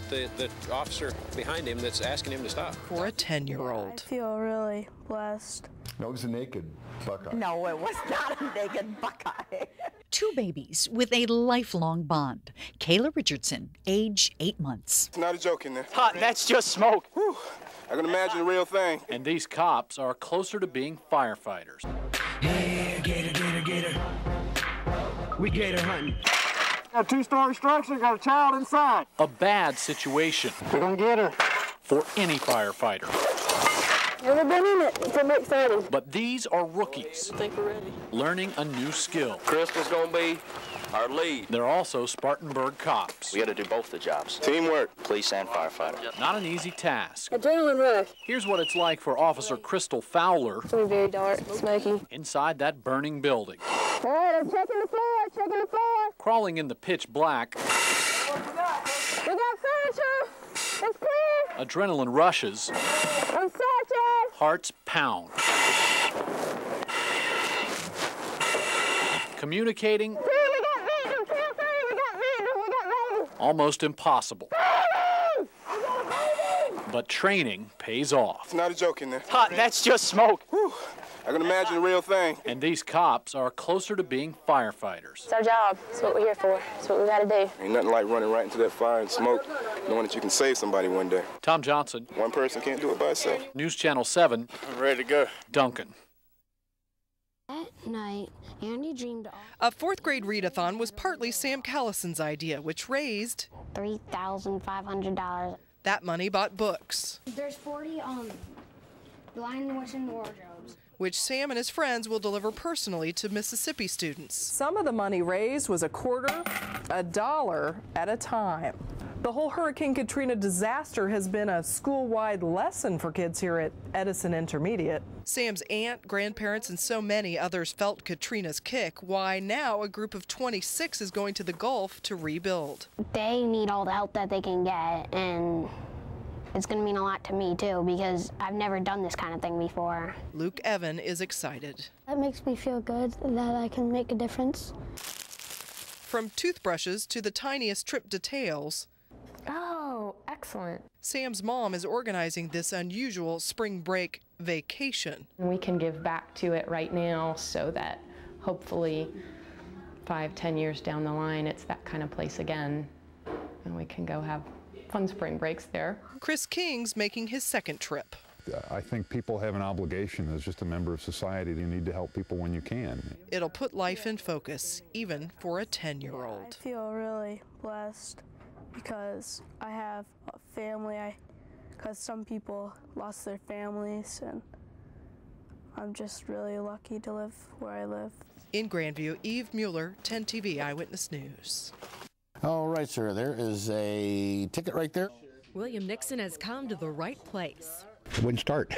The officer behind him that's asking him to stop. For a 10-year-old. I feel really blessed. No, it was a naked buckeye. No, it was not a naked buckeye. Two babies with a lifelong bond. Kayla Richardson, age 8 months. It's not a joke in there. That's just smoke. Whew. I can imagine the real thing. And these cops are closer to being firefighters. Yeah, gator. We gator hunting. A two-story structure, got a child inside. A bad situation. We're gonna get her. For any firefighter. Never been in it, so I'm excited. But these are rookies. I think we're ready. Learning a new skill. Crystal's gonna be our lead. They're also Spartanburg cops. We gotta do both the jobs. Teamwork. Police and firefighter. Not an easy task. Adrenaline rush. Here's what it's like for Officer Crystal Fowler. It's very dark, smoky. Inside that burning building. All right, I'm checking the floor. Crawling in the pitch black. We got furniture. It's clear. Adrenaline rushes. I'm searching. Hearts pound. Communicating. Almost impossible. But training pays off. It's not a joke in there. That's just smoke. Whew. I can imagine the real thing. And these cops are closer to being firefighters. It's our job. It's what we're here for. It's what we gotta do. Ain't nothing like running right into that fire and smoke, knowing that you can save somebody one day. Tom Johnson. One person can't do it by itself. News Channel 7. I'm ready to go. Duncan. That night, Andy dreamed A fourth-grade readathon was partly Sam Callison's idea, which raised $3,500. That money bought books, There's 40 Lion, Witch, and Wardrobes, which Sam and his friends will deliver personally to Mississippi students. Some of the money raised was $0.25, $1 at a time. The whole Hurricane Katrina disaster has been a school-wide lesson for kids here at Edison Intermediate. Sam's aunt, grandparents, and so many others felt Katrina's kick. Why now a group of 26 is going to the Gulf to rebuild. They need all the help that they can get, and it's going to mean a lot to me, too, because I've never done this kind of thing before. Luke Evan is excited. That makes me feel good that I can make a difference. From toothbrushes to the tiniest trip details. Oh, excellent. Sam's mom is organizing this unusual spring break vacation. We can give back to it right now so that hopefully 5-10 years down the line, it's that kind of place again, and we can go have fun spring breaks there. Chris King's making his second trip. I think people have an obligation as just a member of society. You need to help people when you can. It'll put life in focus, even for a 10-year-old. I feel really blessed because I have a family, because some people lost their families, and I'm just really lucky to live where I live. In Grandview, Eve Mueller, 10 TV Eyewitness News. All right, sir, there is a ticket right there. William Nixon has come to the right place. It wouldn't start.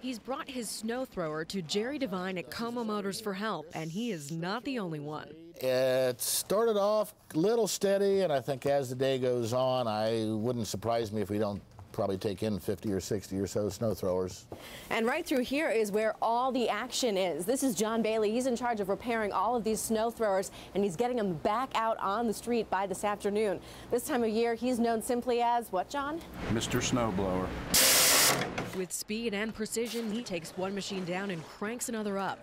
He's brought his snow thrower to Jerry Devine at Como Motors for help, and he is not the only one. It started off a little steady, and I think as the day goes on, I wouldn't surprise me if we don't probably take in 50 or 60 or so snow throwers. And right through here is where all the action is. This is John Bailey. He's in charge of repairing all of these snow throwers, and he's getting them back out on the street by this afternoon. This time of year, he's known simply as what, John? Mr. Snowblower. With speed and precision, he takes one machine down and cranks another up.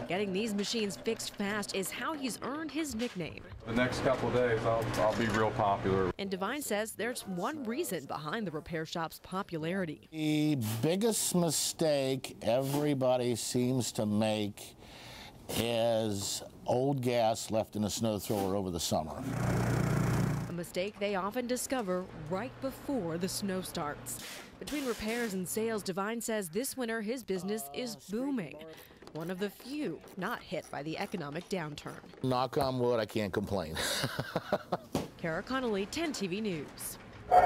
Getting these machines fixed fast is how he's earned his nickname. The next couple of days, I'll be real popular. And Devine says there's one reason behind the repair shop's popularity. The biggest mistake everybody seems to make is old gas left in a snow thrower over the summer. A mistake they often discover right before the snow starts. Between repairs and sales, Devine says this winter his business is booming. One of the few not hit by the economic downturn. Knock on wood, I can't complain. Kara Connolly, 10 TV News. You've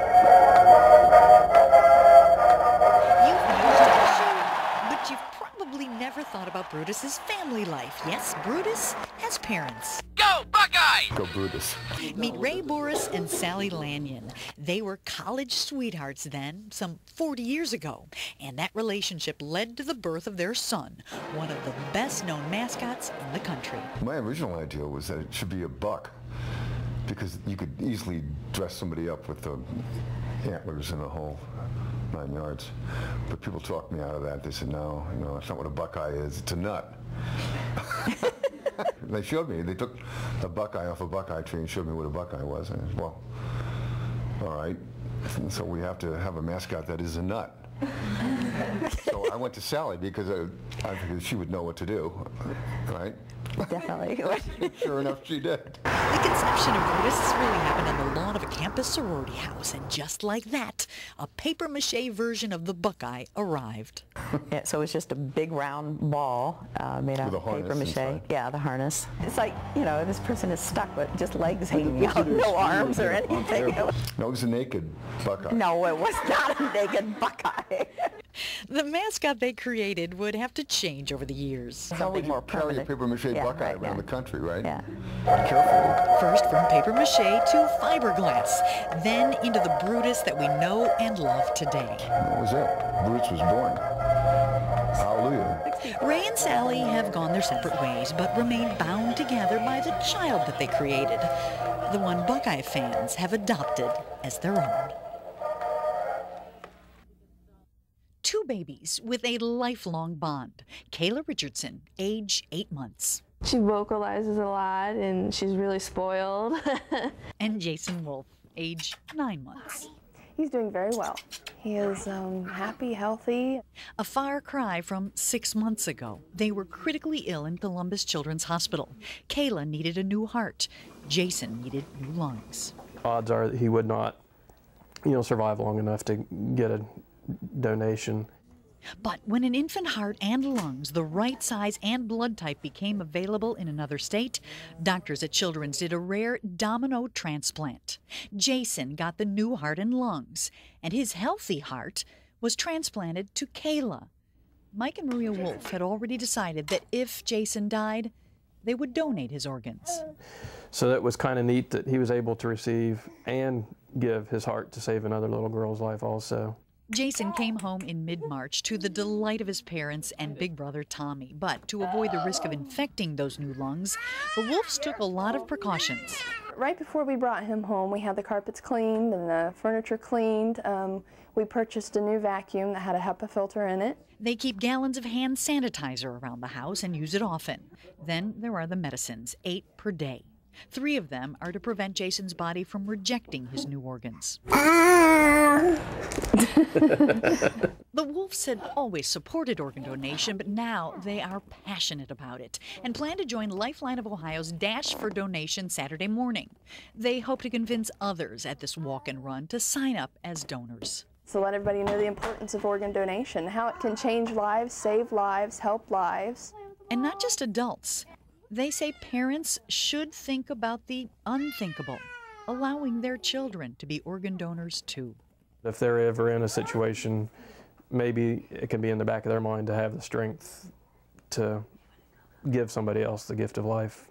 used a shoe, but you've probably never thought about Brutus's family life. Yes, Brutus has parents. Go, Buckeye! Buckeye! Go Brutus. Meet Ray Boris and Sally Lanyon. They were college sweethearts then, some 40 years ago, and that relationship led to the birth of their son, one of the best-known mascots in the country. My original idea was that it should be a buck, because you could easily dress somebody up with the antlers and the whole 9 yards. But people talked me out of that. They said, no, that's not what a buckeye is. It's a nut. They showed me. They took a buckeye off a buckeye tree and showed me what a buckeye was. And I said, well, all right. And so we have to have a mascot that is a nut. So I went to Sally because I figured she would know what to do, right? Definitely. Sure enough, she did. The conception of Brutus really happened on the lawn of a campus sorority house, and just like that, a papier-mâché version of the Buckeye arrived. Yeah, so it's just a big round ball made out of papier-mâché. Yeah, the harness. It's like, this person is stuck with just legs hanging out, no arms or anything. No, it was a naked Buckeye. No, it was not a naked Buckeye. The mascot they created would have to change over the years. Something more permanent. Carry a papier-mâché Buckeye around the country, right? Yeah. Carefully. First from papier-mâché to fiberglass, then into the Brutus that we know and love today. That was it. Brutus was born. Hallelujah. Ray and Sally have gone their separate ways, but remain bound together by the child that they created, the one Buckeye fans have adopted as their own. Two babies with a lifelong bond. Kayla Richardson, age 8 months. She vocalizes a lot and she's really spoiled. And Jason Wolf, age 9 months. He's doing very well. He is happy, healthy. A far cry from 6 months ago. They were critically ill in Columbus Children's Hospital. Kayla needed a new heart. Jason needed new lungs. Odds are that he would not, survive long enough to get a donation. But when an infant heart and lungs, the right size and blood type, became available in another state, doctors at Children's did a rare domino transplant. Jason got the new heart and lungs, and his healthy heart was transplanted to Kayla. Mike and Maria Wolf had already decided that if Jason died, they would donate his organs. So that was kind of neat that he was able to receive and give his heart to save another little girl's life also. Jason came home in mid-March to the delight of his parents and big brother Tommy. But to avoid the risk of infecting those new lungs, the Wolves took a lot of precautions. Right before we brought him home, we had the carpets cleaned and the furniture cleaned. We purchased a new vacuum that had a HEPA filter in it. They keep gallons of hand sanitizer around the house and use it often. Then there are the medicines, 8 per day. 3 of them are to prevent Jason's body from rejecting his new organs. The Wolves had always supported organ donation, but now they are passionate about it and plan to join Lifeline of Ohio's Dash for Donation Saturday morning. They hope to convince others at this walk and run to sign up as donors. So let everybody know the importance of organ donation, how it can change lives, save lives, help lives. And not just adults. They say parents should think about the unthinkable, allowing their children to be organ donors too. If they're ever in a situation, maybe it can be in the back of their mind to have the strength to give somebody else the gift of life.